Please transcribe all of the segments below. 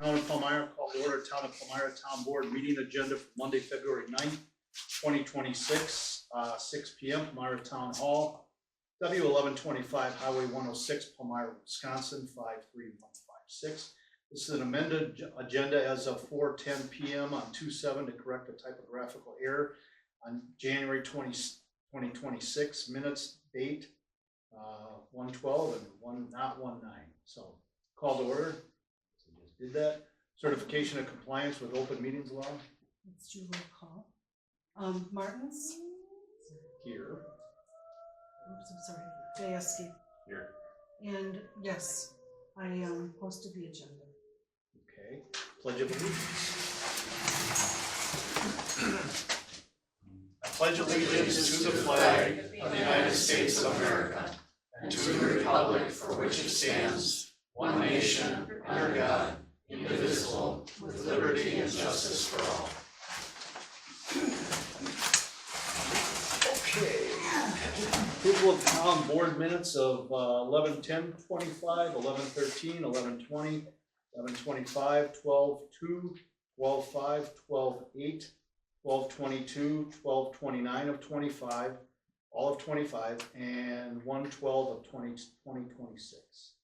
Town of Palmyra, call to order Town of Palmyra Town Board meeting agenda for Monday, February 9th, 2026, 6 p.m. Palmyra Town Hall, W1125 Highway 106, Palmyra, Wisconsin 53156. This is an amended agenda as of 4:10 p.m. on 2/7 to correct a typographical error on January 20, 2026. Minutes date 1/12 and not 1/9. So call to order. Did that. Certification of compliance with open meetings law. Let's do roll call. Martins? Here. Oops, I'm sorry. Gayeski. Here. And yes, I posted the agenda. Okay. Pledge of allegiance. I pledge allegiance to the flag of the United States of America and to the republic for which it stands, one nation, under God, indivisible, with liberty and justice for all. Okay. Approval of town board minutes of 11/10/25, 11/13, 11/20, 11/25, 12/2, 12/5, 12/8, 12/22, 12/29 of 25, all of 25, and 1/12 of 2026.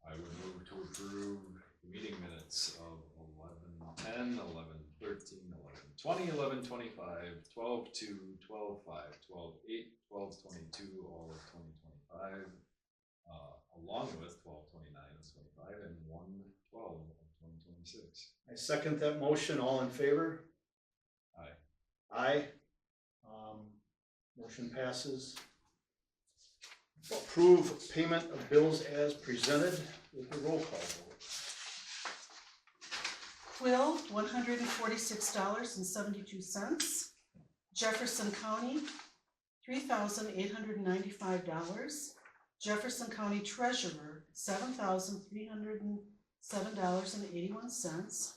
I would move to approve the meeting minutes of 11/10, 11/13, 11/20, 11/25, 12/2, 12/5, 12/8, 12/22, all of 2025, along with 12/29 of 25 and 1/12 of 2026. I second that motion. All in favor? Aye. Aye. Motion passes. Approve payment of bills as presented with the roll call vote. Quill, $146.72. Jefferson County, $3,895. Jefferson County Treasurer, $7,307.81.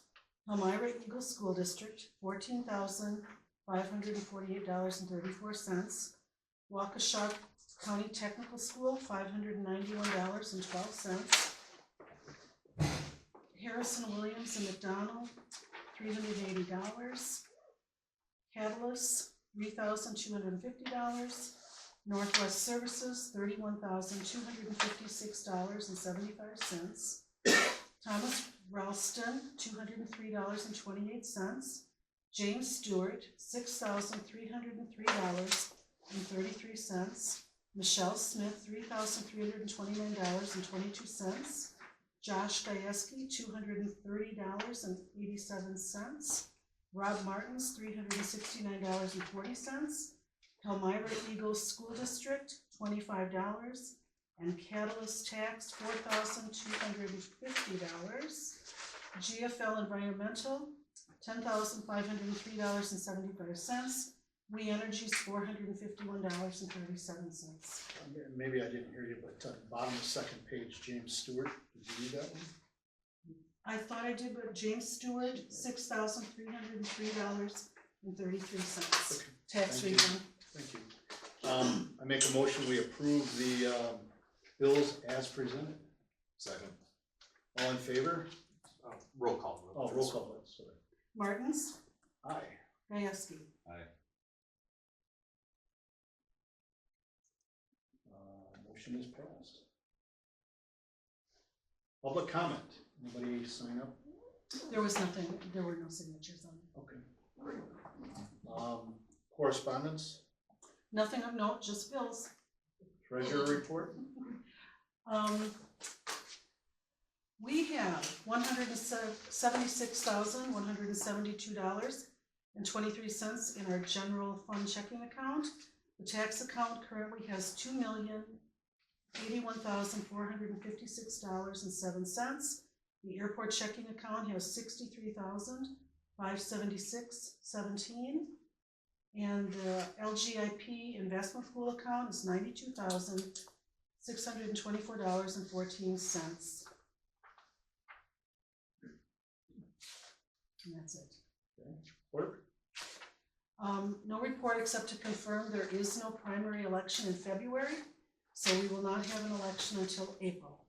Palmyra Eagle School District, $14,548.34. Waukesha County Technical School, $591.12. Harrison, Williams, and McDonald, $380. Catalyst, $3,250. Northwest Services, $31,256.75. Thomas Ralston, $203.28. James Stewart, $6,303.33. Michelle Smith, $3,329.22. Josh Gayeski, $230.87. Rob Martins, $369.40. Palmyra Eagle School District, $25. And Catalyst Tax, $4,250. GFL Environmental, $10,503.75. We Energy's $451.37. Maybe I didn't hear you, but bottom of the second page, James Stewart. Did you read that one? I thought I did, but James Stewart, $6,303.33. Okay. Tax Thank you. refund. Thank you. I make a motion, we approve the bills as presented. Second. All in favor? Roll call. Oh, roll call vote, sorry. Martins, Aye. Gayeski. Aye. Motion is passed. Public comment. Anybody sign up? There was nothing, there were no signatures on it. Okay, great. Correspondence, Nothing of note, just bills. treasurer report. We have $176,172.23 in our general fund checking account. The tax account currently has $2,081,456.07. The airport checking account has $63,576.17. And the LGIP investment pool account is $92,624.14. And that's it. Okay. Clerk? No report except to confirm there is no primary election in February, so we will not have an election until April.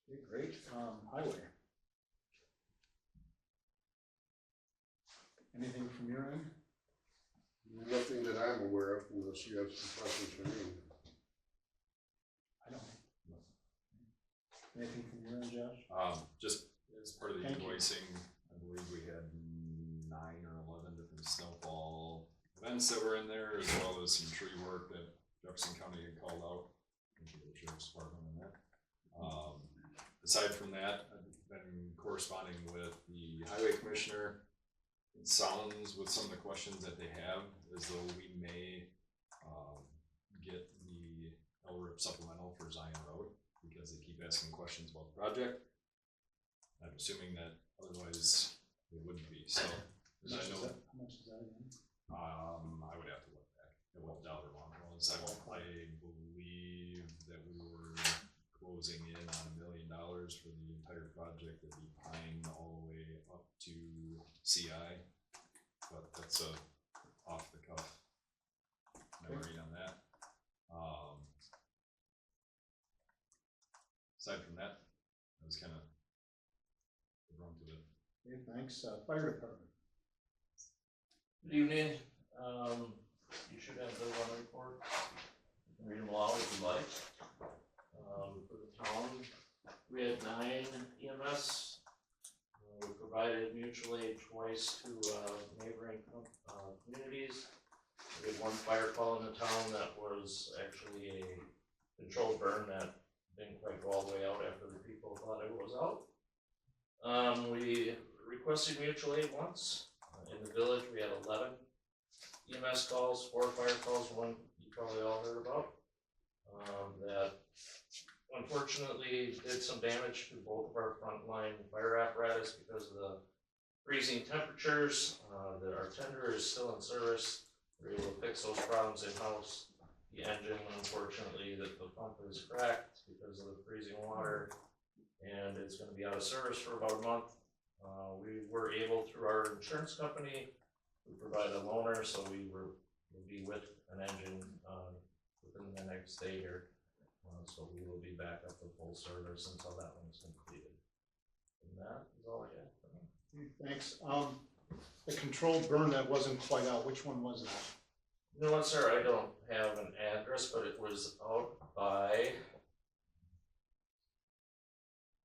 Okay, great. Highway. from your end? Nothing that I'm aware of, unless you have some questions for me. I don't. Anything from your end, Josh? Just as part of the Thank you. invoicing, I believe we had 9 or 11 different snowfall events that were in there, as well as some tree work that Jefferson County had called out. Thank you to the Sheriff's Department on that. Aside from that, I've been corresponding with the Highway Commissioner. It sounds with some of the questions that they have as though we may get the LRIP supplemental for Zion Road, because they keep asking questions about the project. I'm assuming that otherwise they wouldn't be, so. How much is that again? I would have to look back at what the dollar amount was. I believe that we were closing in on $1 million for the entire project, that'd be Pine all the way up to CI, but that's a off the cuff memory on that. Aside from that, I was kind of run to it. Okay, thanks. Fire department. Good evening. You should have the one report. You can read them aloud if you like. For the town, we had 9 EMS. We provided mutual aid twice to neighboring communities. We had 1 fire call in the town that was actually a controlled burn that didn't quite go all the way out after the people thought it was out. We requested mutual aid once. In the village, we had 11 EMS calls, 4 fire calls, 1 you probably all heard about. That unfortunately did some damage to both of our frontline fire apparatus because of the freezing temperatures. Our tender is still in service. We're able to fix those problems in-house. The engine, unfortunately, the pump is cracked because of the freezing water, and it's going to be out of service for about a month. We were able, through our insurance company, we provide a loaner, so we will be with an engine within the next day here. So we will be back up to full service until that one's completed. And that is all I got. Thanks. The controlled burn that wasn't quite out, which one was that? You know what, sir? I don't have an address, but it was out by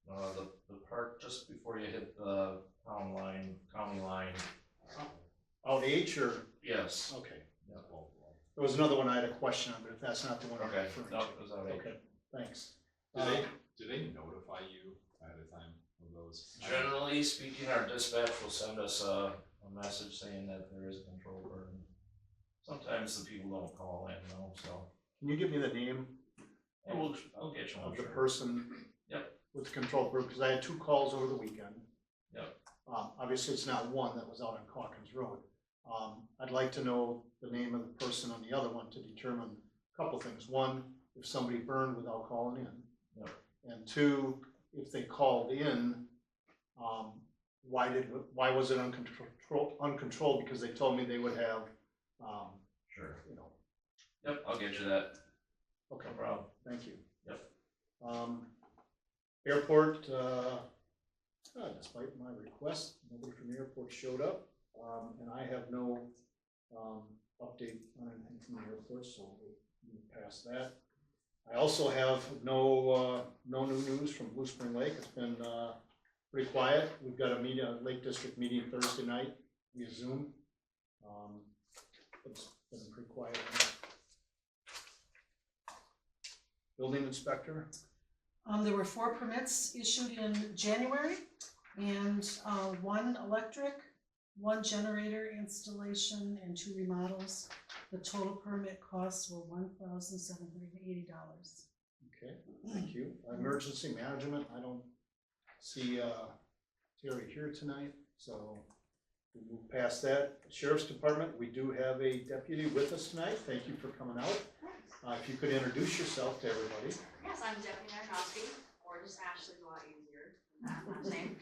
the park just before you hit the county line. Out H or? Yes. Okay. Yep. There was another one I had a question on, but if that's not the one you're Okay. referring No, to. it was out H. Okay, thanks. Do they notify you ahead of time of those? Generally speaking, our dispatch will send us a message saying that there is a control burn. Sometimes the people don't call in, though, so. Can you give me the name I'll get you one. of the Sure. person? Yep. With the controlled burn, because I had 2 calls over the weekend. Yep. Obviously, it's not one that was out on Calkins Road. I'd like to know the name of the person on the other one to determine a couple things. 1, if somebody burned without calling in. Yep. And 2, if they called in, why was it uncontrolled? Because they told me they would have, Sure. you know. Yep, I'll get you that. Okay, No problem. thank you. Yep. Airport, despite my request, nobody from the airport showed up, and I have no update on anything from the airport, so we'll move past that. I also have no new news from Blue Spring Lake. It's been pretty quiet. We've got a Lake District meeting Thursday night via Zoom. It's been pretty quiet. Building inspector. There were 4 permits issued in January, and 1 electric, 1 generator installation, and 2 remodels. The total permit costs were $1,780. Okay, thank you. Emergency management, I don't see Terry here tonight, so we move past that. Sheriff's Department, we do have a deputy with us tonight. Thank you for coming out. If you could introduce yourself to everybody. Yes, I'm Deputy Narnowski, or just Ashley's a lot easier than that last name.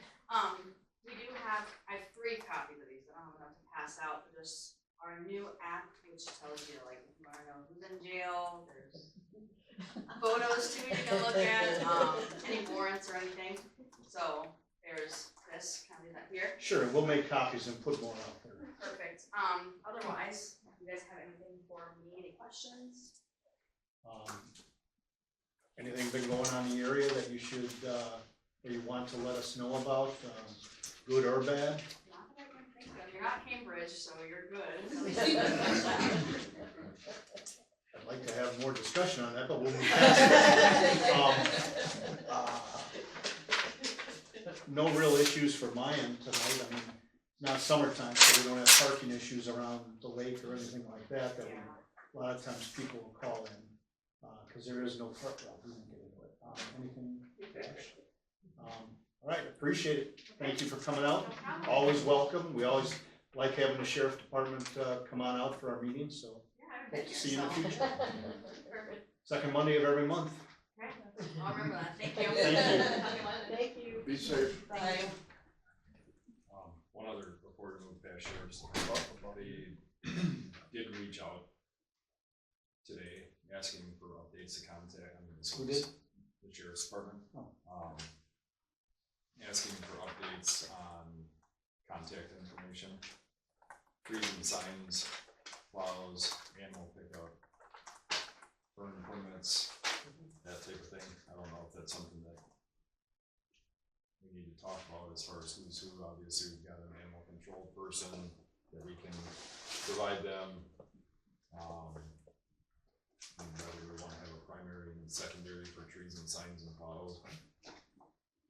We do have, I have 3 copies of these, I don't have enough to pass out, but there's our new app, which tells you, like, if you wanna know who's in jail, there's photos too you can look at, any warrants or anything. So there's this, can I leave that here? Sure, we'll make copies and put more out there. Perfect. Otherwise, if you guys have anything for me, any questions? Anything been going on in the area that you should, or you want to let us know about, good or bad? Not that I can think of. You're not Cambridge, so you're good. I'd like to have more discussion on that, but we'll move past it. No real issues for my end tonight. I mean, not summertime, so we don't have parking issues around the lake or anything like that, that a lot of times people will call in. Cause there is no park, well, we won't get into it. Anything? All right, appreciate it. Thank you for coming out. Always welcome. We always like having the sheriff department, come on out for our meetings, so hope to see you in the future. Perfect. Second Monday of every month. Okay, I'll remember that. Thank you. Thank you. Thank you. Be safe. Thank you. One other, before we move past sheriff's, they did reach out today, asking for updates to contact, Who did? The sheriff's department. Oh. Asking for updates on contact information, freezing signs, plows, animal pickup, burn permits, that type of thing. I don't know if that's something that we need to talk about as far as who's who. Obviously, we've got an animal control person that we can provide them. And whether we want to have a primary and secondary for trees and signs and plows,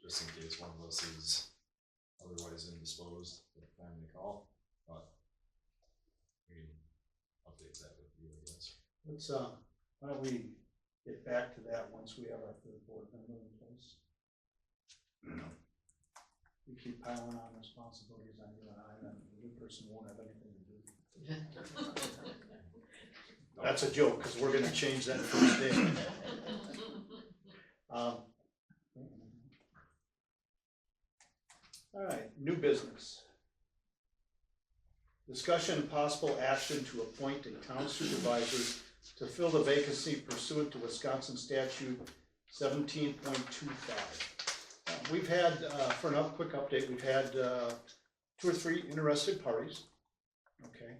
just in case one of us is otherwise indisposed at the time they call. But we can update that with you, I guess. Let's, why don't we get back to that once we have our third board member in place? We keep piling on responsibilities on you and I, and the new person won't have anything to do. That's a joke, because we're gonna change that first day. All right, new business. Discussion and possible action to appoint a town supervisor to fill the vacancy pursuant to Wisconsin statute 17.25. We've had, for a quick update, we've had 2 or 3 interested parties. Okay,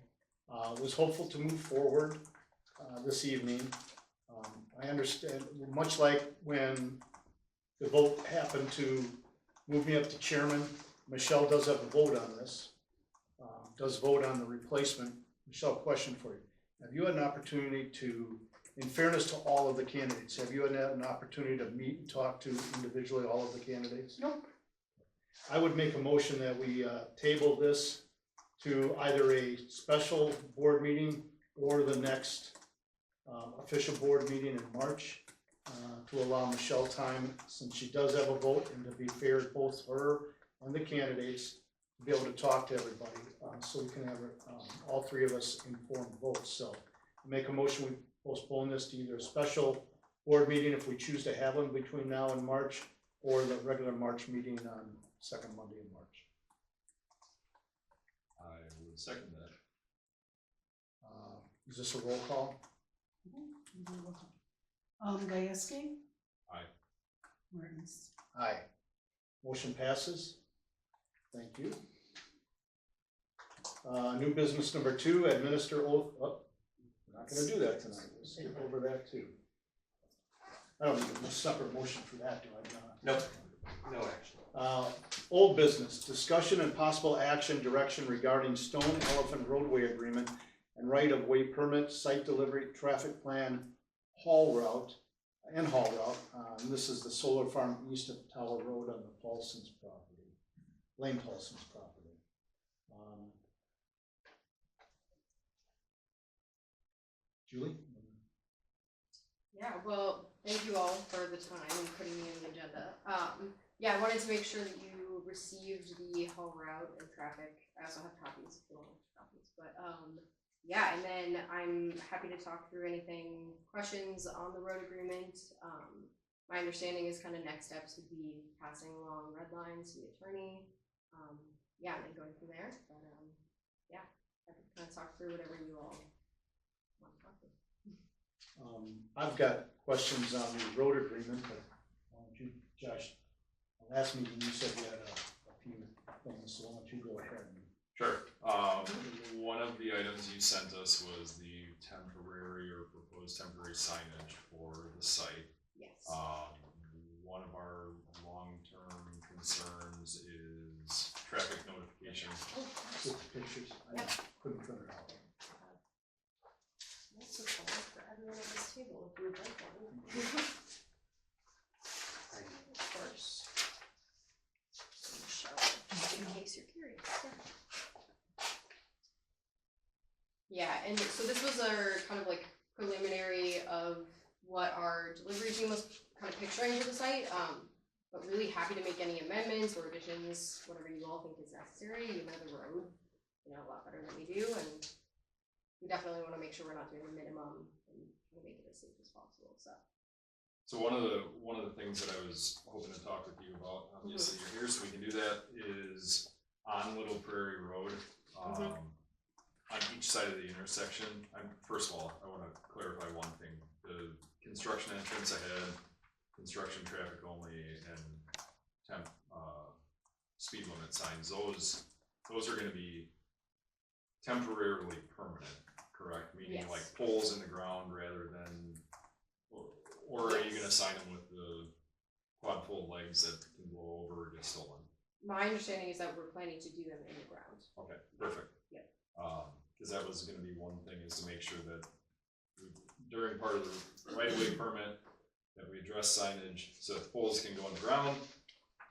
was hopeful to move forward this evening. I understand, much like when the vote happened to move me up to chairman, Michelle does have a vote on this, does vote on the replacement. Michelle, question for you. Have you had an opportunity to, in fairness to all of the candidates, have you had an opportunity to meet and talk to individually all of the candidates? Nope. I would make a motion that we table this to either a special board meeting or the next official board meeting in March to allow Michelle time, since she does have a vote, and to be fair to both her and the candidates, to be able to talk to everybody, so we can have all 3 of us informed votes. So make a motion, we postpone this to either a special board meeting if we choose to have one between now and March, or the regular March meeting on second Monday in March. I would second that. Is this a roll call? Gajewski? Aye. Martins? Aye. Motion passes. Thank you. New business number 2, administer oath. Oh, we're not gonna do that tonight. We'll skip over that too. I don't need a separate motion for that, do I? Nope. No action. Old business, discussion and possible action direction regarding Stone Elephant roadway agreement and right-of-way permit, site delivery, traffic plan, haul route. And this is the solar farm east of Tower Road on the Paulson's property, Lane Paulson's property. Julie? Yeah, well, thank you all for the time and putting me on the agenda. Yeah, I wanted to make sure that you received the haul route and traffic. I also have copies if you want copies, but yeah, and then I'm happy to talk through anything, questions on the road agreement. My understanding is kind of next steps would be passing along red lines to the attorney. Yeah, and then going from there. But yeah, I can kind of talk through whatever you all want to talk through. I've got questions on the road agreement, but why don't you, Josh, last meeting you said you had a few things, so why don't you go ahead? Sure. one of the items you sent us was the temporary or proposed temporary signage for the site. Yes. One of our long-term concerns is traffic notification. With the pictures, I couldn't print it out. That's just all for everyone at this table if you would like one. Of course. Show it, just in case you're curious. Yeah, and so this was our kind of like preliminary of what our delivery team was kind of picturing for the site. But really happy to make any amendments or additions, whatever you all think is necessary. You know the road, a lot better than we do, and we definitely want to make sure we're not doing the minimum and try to make it as safe as possible. So one of the things that I was hoping to talk with you about, obviously you're here, so we can do that, is on Little Prairie Road, on each side of the intersection. First of all, I want to clarify one thing: the construction entrance ahead, construction traffic only, and speed limit signs. Those are going to be temporarily permanent, correct? Meaning Yes. like poles in the ground rather than, or are you going to sign them with the quad fold legs that can blow over or get stolen? My understanding is that we're planning to do them in the ground. Okay, perfect. Yep. Because that was going to be one thing, is to make sure that during part of the right-of-way permit that we address signage so that the poles can go on the ground.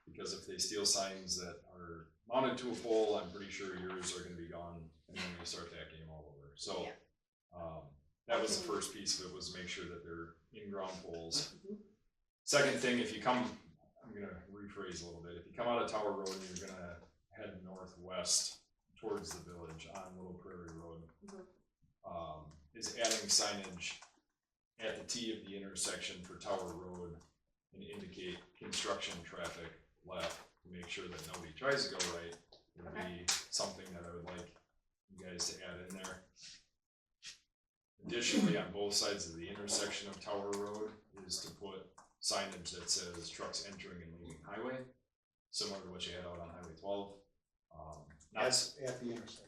Because if they steal signs that are mounted to a pole, I'm pretty sure yours are going to be gone, and then we start that game all over. So that was the first piece of it, was to make sure that they're in-ground poles. Second thing, if you come, I'm going to rephrase a little bit. If you come out of Tower Road and you're going to head northwest towards the village on Little Prairie Road, is adding signage at the T of the intersection for Tower Road and indicate construction traffic left to make sure that nobody tries to go right would be something that I would like you guys to add in there. Additionally, on both sides of the intersection of Tower Road is to put signage that says trucks entering and leaving highway, similar to what you had out on Highway 12. That's at the intersection.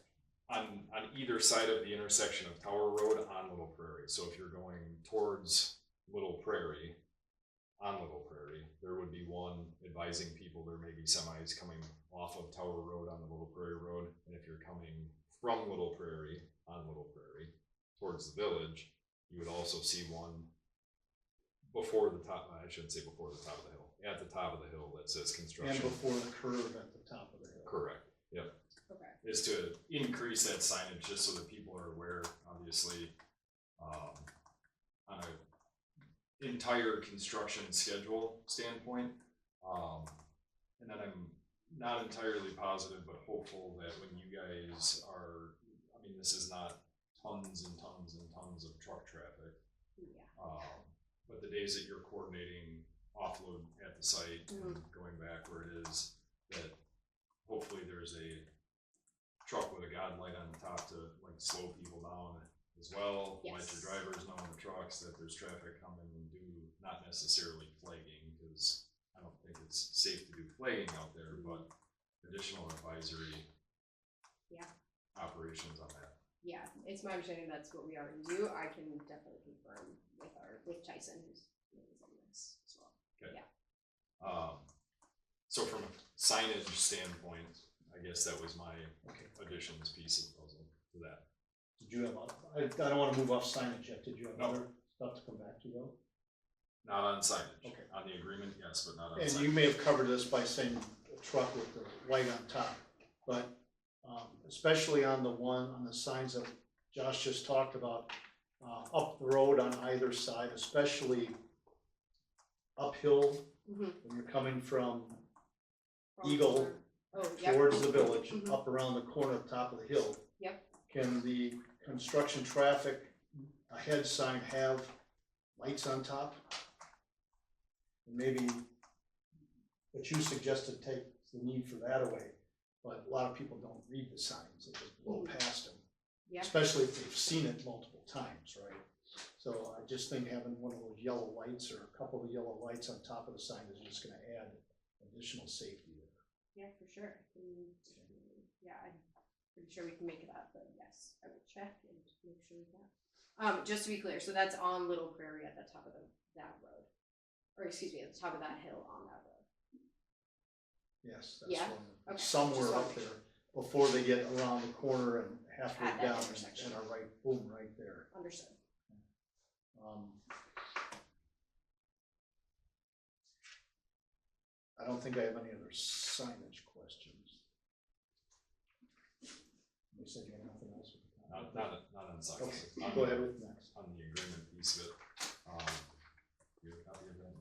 On either side of the intersection of Tower Road on Little Prairie. So if you're going towards Little Prairie, on Little Prairie, there would be one advising people there may be semis coming off of Tower Road on the Little Prairie Road. And if you're coming from Little Prairie on Little Prairie towards the village, you would also see one before the top, I shouldn't say before the top of the hill, at the top of the hill that says construction. And before the curve at the top of the hill. Correct, yep. Okay. Is to increase that signage just so that people are aware, obviously, on a entire construction schedule standpoint. And then I'm not entirely positive, but hopeful that when you guys are, I mean, this is not tons and tons and tons of truck traffic. Yeah. But the days that you're coordinating offload at the site and going back where it is, that hopefully there's a truck with a guide light on the top to like slow people down as well. Yes. Let your drivers know in the trucks that there's traffic coming, and do not necessarily flagging, because I don't think it's safe to do flagging out there, but additional advisory operations on that. Yeah, it's my understanding that's what we already do. I can definitely confirm with Tyson, who's on this as well. Okay. Yeah. So from a signage standpoint, I guess that was my additions piece of the puzzle to that. Did you have, I don't want to move off signage yet. Did you have No. other stuff to come back to though? Not on signage. Okay. On the agreement, yes, but not on And signage. you may have covered this by saying a truck with the light on top, but especially on the one, on the signs that Josh just talked about, up the road on either side, especially uphill when you're coming from Eagle towards the village, up around the corner at the top of the hill. Yep. Can the construction traffic ahead sign have lights on top? And maybe what you suggested takes the need for that away, but a lot of people don't read the signs, they just blow past them. Yeah. Especially if they've seen it multiple times, right? So I just think having one of those yellow lights or a couple of yellow lights on top of the sign is just gonna add additional safety there. Yeah, for sure. Yeah, pretty sure we can make that, but yes, I will check and make sure we can. Just to be clear, so that's on Little Prairie at the top of that road, or excuse me, at the top of that hill on that road. Yes, that's Yeah, one. okay. Somewhere Just wanna up make there, before they get around the corner and halfway At that down intersection. and are right, boom, right there. Understood. I don't think I have any other signage questions. You said you had nothing else? Not on site. Okay, go ahead with next. On the agreement piece of it, you have a copy of that?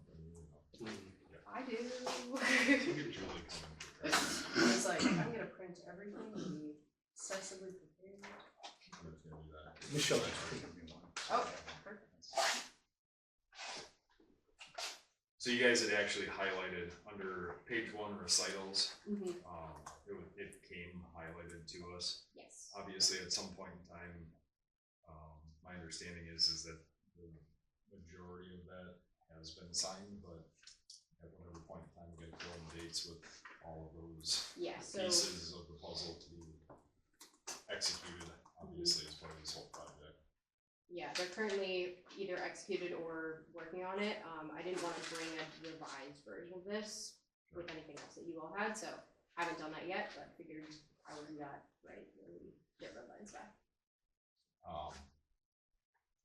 I do. Julie coming. It's like, I'm gonna print everything and be excessively prepared. I'm just gonna do that. Michelle just printed me one. Oh, perfect. So you guys had actually highlighted under page 1 recitals, Mm-hmm. it came highlighted to us. Yes. Obviously, at some point in time, my understanding is that the majority of that has been signed, but at whatever point in time, we get to fill in the dates with all of those Yeah, so, pieces of the puzzle to be executed, obviously, as part of this whole project. yeah, they're currently either executed or working on it. I didn't want to bring a revised version of this with anything else that you all had, so haven't done that yet, but figured I would do that right when we get red lines back.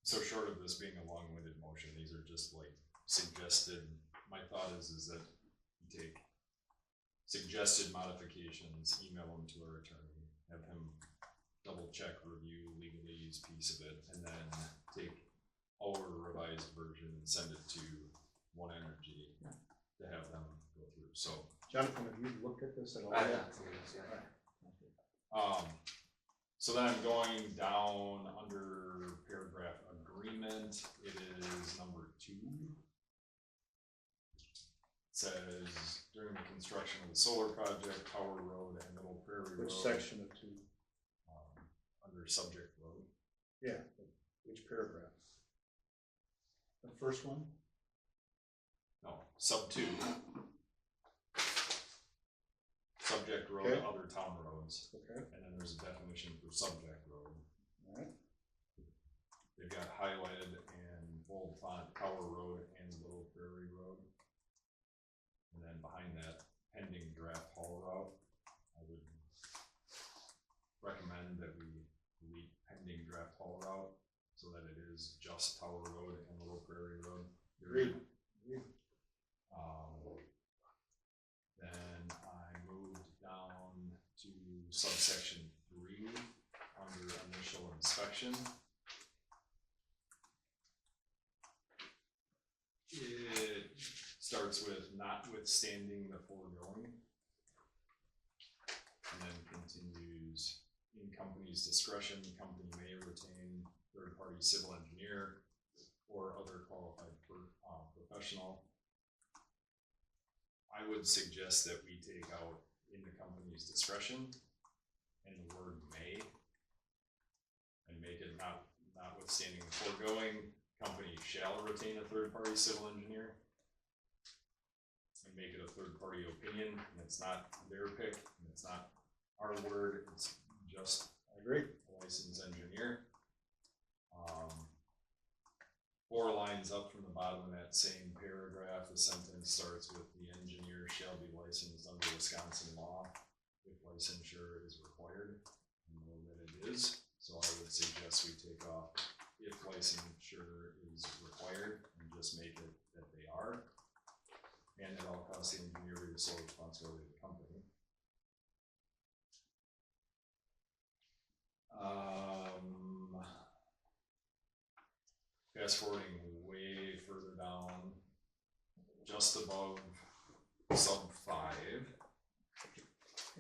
So short of this being a long-winded motion, these are just like suggested, my thought is that you take suggested modifications, email them to our attorney, have him double check, review legalese piece of it, and then take our revised version and send it to One Energy to have them go through. So, Jonathan, have you looked at this at all? I have not seen this yet. so then I'm going down under paragraph agreement. It is number 2. It says during the construction of the solar project, Tower Road and Little Prairie Road. Which section of 2? Under subject road. Yeah, which paragraph? The first one? No, sub 2. Subject road, Okay. other town roads, Okay, and then there's a definition for subject road. all right. They've got highlighted in bold font, Tower Road and Little Prairie Road. And then behind that, pending draft haul route. I would recommend that we delete pending draft haul route so that it is just Tower Road and Little Prairie Road. Agreed. Then I moved down to subsection 3 under initial inspection. It starts with notwithstanding the foregoing, and then continues in company's discretion, the company may retain third-party civil engineer or other qualified professional. I would suggest that we take out in the company's discretion and the word may, and make it notwithstanding the foregoing, company shall retain a third-party civil engineer, and make it a third-party opinion, and it's not their pick, and it's not our word, it's just I agree. a licensed engineer. 4 lines up from the bottom of that same paragraph, the sentence starts with the engineer shall be licensed under Wisconsin law if licensure is required. I know that it is, so I would suggest we take off if licensure is required and just make it that they are. And at all costs, the engineer is sole responsibility of the company. Fast forwarding way further down, just above sub 5.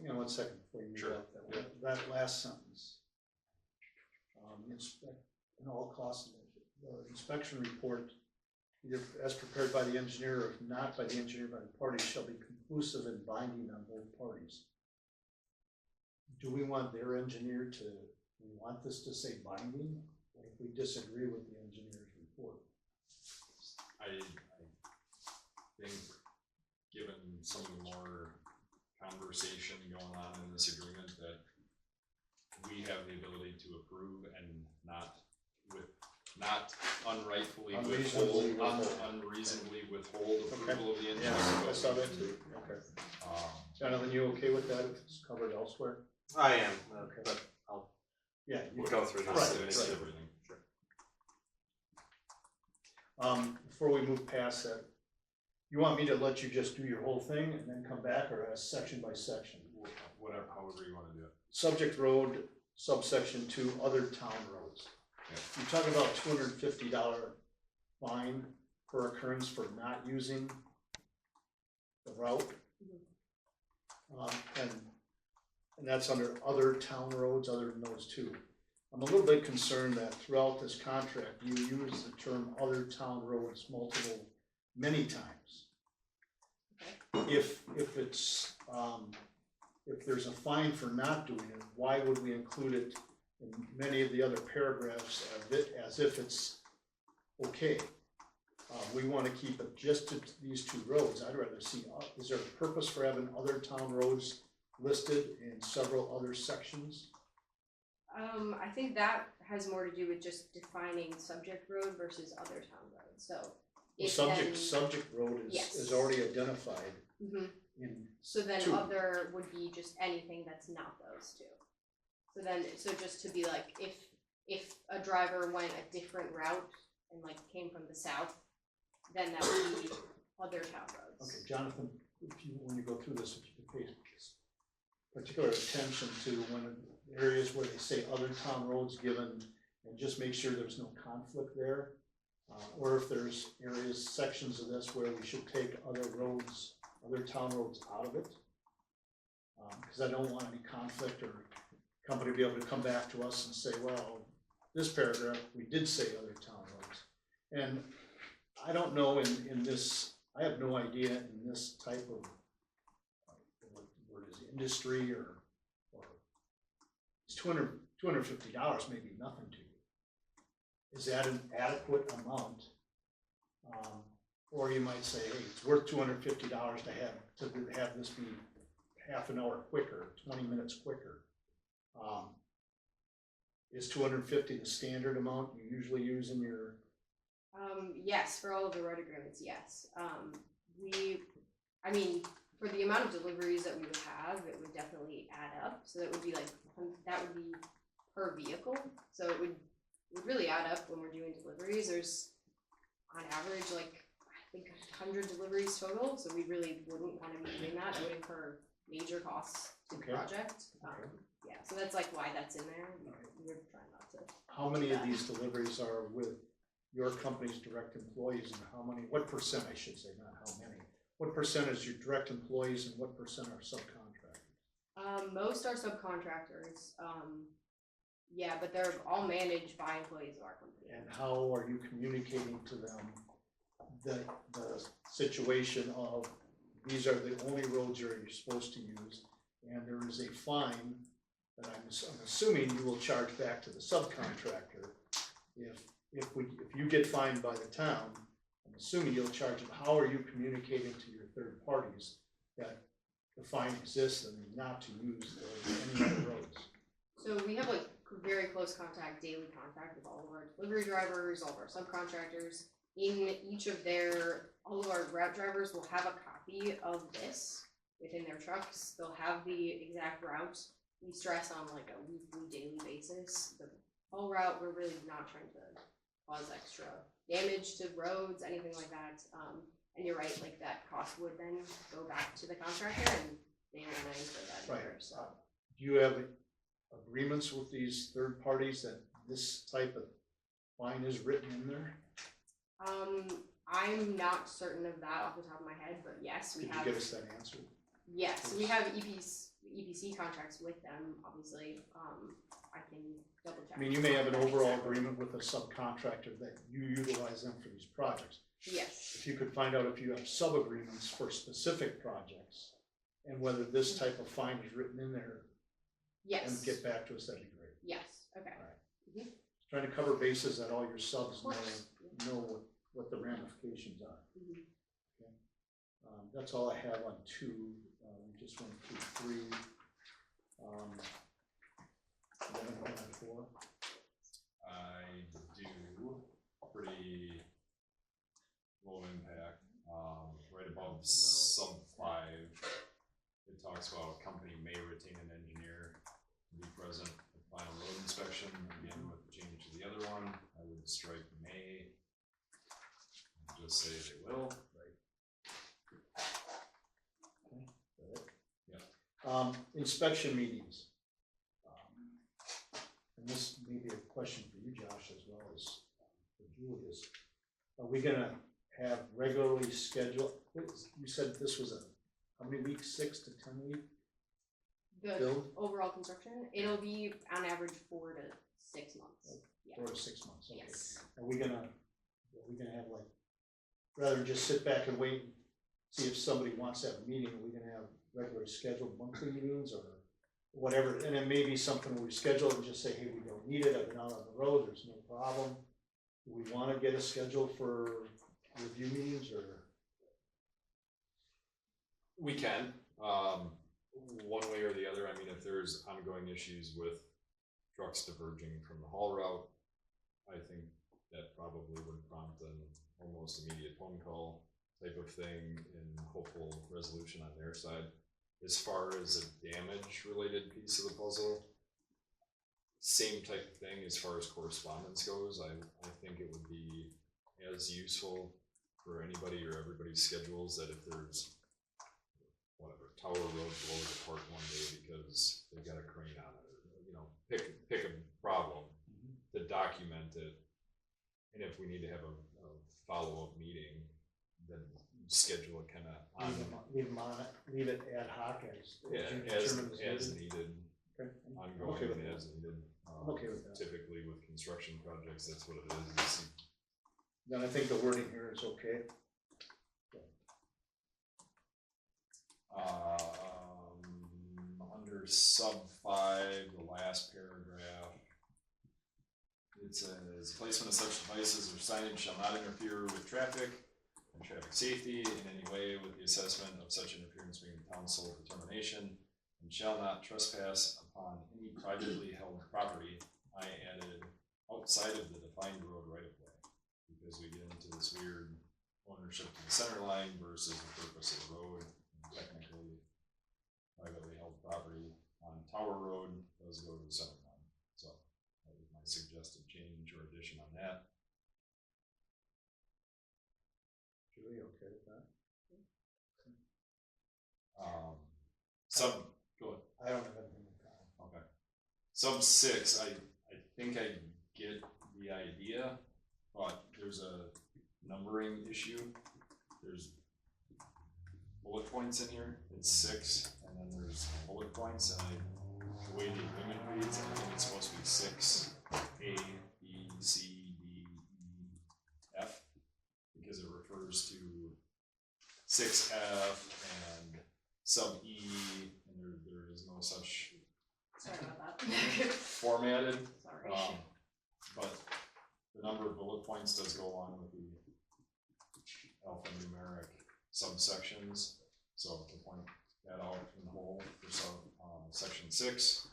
Hang on one second before you move Sure. up that last sentence. Inspect in all costs, the inspection report, either as prepared by the engineer or if not by the engineer by the parties, shall be conclusive and binding on both parties. Do we want their engineer to, we want this to say binding? What if we disagree with the engineer's report? I think, given some of the more conversation going on in this agreement, that authority to approve and not unrightfully Unreasonably unreasonably withhold Okay. approval of the Yeah, engineering. I saw that too, okay. Jonathan, you okay with that if it's covered elsewhere? I am, Okay. but I'll Yeah. we'll go through Right, this. right. Everything. Before we move past that, you want me to let you just do your whole thing and then come back, or as section by section? Whatever, however you wanna do it. Subject road, subsection 2, other town roads. You talk about $250 fine per occurrence for not using the route. And that's under other town roads, other than those two. I'm a little bit concerned that throughout this contract, you use the term other town roads many times. If it's, if there's a fine for not doing it, why would we include it in many of the other paragraphs as if it's okay? We wanna keep it just to these two roads. I'd rather see, is there a purpose for having other town roads listed in several other sections? I think that has more to do with just defining subject road versus other town road, so. Well, if then- subject road is Yes. already identified Mhm. in, So then Two. other would be just anything that's not those two. So just to be like, if a driver went a different route and like came from the south, then that would be other town roads. okay, Jonathan, when you go through this, if you could pay particular attention to when areas where they say other town roads given, and just make sure there's no conflict there. Or if there's areas, sections of this where we should take other roads, other town roads out of it. Cause I don't want any conflict or company to be able to come back to us and say, well, this paragraph, we did say other town roads. And I don't know in this, I have no idea in this type of, what word is it, industry or it's $250 may be nothing to you. Is that an adequate amount? Or you might say, hey, it's worth $250 to have this be half an hour quicker, 20 minutes quicker. Is 250 the standard amount you usually use in your? Yes, for all of the road agreements, yes. I mean, for the amount of deliveries that we would have, it would definitely add up, so that would be like, that would be per vehicle, so it would really add up when we're doing deliveries. There's, on average, like, I think 100 deliveries total, so we really wouldn't wanna be doing that. That would incur major costs to the Okay. project. Yeah, so that's like why that's in there. We're trying not to. How many of these deliveries are with your company's direct employees, and how many, what percent, I should say, not how many, what percent is your direct employees and what percent are subcontractors? Most are subcontractors, yeah, but they're all managed by employees of our company. And how are you communicating to them the situation of, these are the only roads you're supposed to use, and there is a fine that I'm assuming you will charge back to the subcontractor. If you get fined by the town, I'm assuming you'll charge them. How are you communicating to your third parties that the fine exists and not to use any other roads? So we have like very close contact, daily contact with all of our delivery drivers, all of our subcontractors. In each of all of our route drivers will have a copy of this within their trucks. They'll have the exact route. We stress on like a weekly, daily basis. The whole route, we're really not trying to cause extra damage to roads, anything like that. And you're right, like that cost would then go back to the contractor and they will then incur that later, so. Do you have agreements with these third parties that this type of fine is written in there? I'm not certain of that off the top of my head, but yes, we Could have. you give us that answer? Yes, we have EPC contracts with them, obviously. I can double check. I mean, you may have an overall agreement with a subcontractor that you utilize them for these projects. Yes. If you could find out if you have sub-agreements for specific projects and whether this type of fine is written in there Yes. and get back to us, that'd be great. Yes, okay. Trying to cover bases that all your subs Of course. know what the ramifications are. Mhm. Okay. That's all I have on 2. We just went through 3. And then on 4. talks about company may retain an engineer to be present at the final road inspection, again with the change to the other one, I would strike may. And just say they will. Inspection meetings. And this may be a question for you, Josh, as well as for Julius. Are we gonna have regularly scheduled, you said this was a, how many weeks, 6 to 10 week The build? overall construction, it'll be on average 4 to 6 months. Yeah. 4 to 6 months, okay. Yes. Are we gonna have like, rather than just sit back and wait, and see if somebody wants to have a meeting, are we gonna have regularly scheduled monthly meetings or whatever? And it may be something we schedule and just say, hey, we don't need it, I've been out on the road, there's no problem. Do we wanna get a schedule for review meetings or? We can, one way or the other. I mean, if there's ongoing issues with trucks diverging from the haul route, I think that probably would prompt an almost immediate phone call type of thing in hopeful resolution on their side. As far as a damage related piece of the puzzle, same type of thing as far as correspondence goes. I think it would be as useful for anybody or everybody's schedules that if there's whatever, Tower Road blows apart one day because they've got a crane on it, or, you know, pick a problem, to document it. And if we need to have a follow-up meeting, then schedule it kind of on. Leave it ad hoc as you As determine is needed, Okay. ongoing Okay with and that. as needed. I'm okay with that. Typically with construction projects, that's what it is. Then I think the wording here is okay. Under sub 5, the last paragraph, it says placement of such devices or signage shall not interfere with traffic and traffic safety in any way with the assessment of such interference being the town's sole determination, and shall not trespass upon any privately held property. I added outside of the defined road right of way, because we get into this weird ownership to the center line versus the purpose of the road. And technically, privately held property on Tower Road does go to the center line. So that was my suggested change or addition on that. Julie, okay with that? Go ahead. I don't have anything with that. Okay. Sub 6, I think I get the idea, but there's a numbering issue. There's bullet points in here. It's 6, and then there's bullet points, and the way the agreement reads, I think it's supposed to be 6, A, B, C, D, E, F, because it refers to 6F and sub E, and there is no such Sorry about that. formatted. Sorry. But the number of bullet points does go along with the alphanumeric subsections. So to point that out in whole for section 6.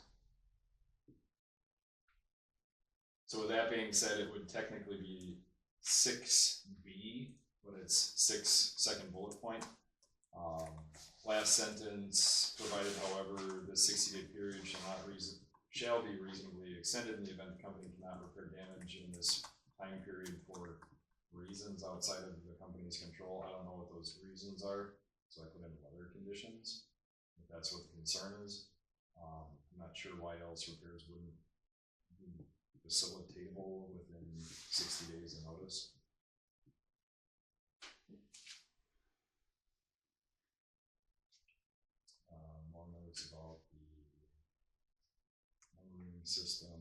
So with that being said, it would technically be 6B, but it's 6 second bullet point. Last sentence, provided however, the 60-day period shall be reasonably extended in the event the company cannot repair damage in this time period for reasons outside of the company's control. I don't know what those reasons are, so I put in weather conditions, if that's what the concern is. I'm not sure why else repairs wouldn't be facilitatable within 60 days of notice. More notes about the numbering system.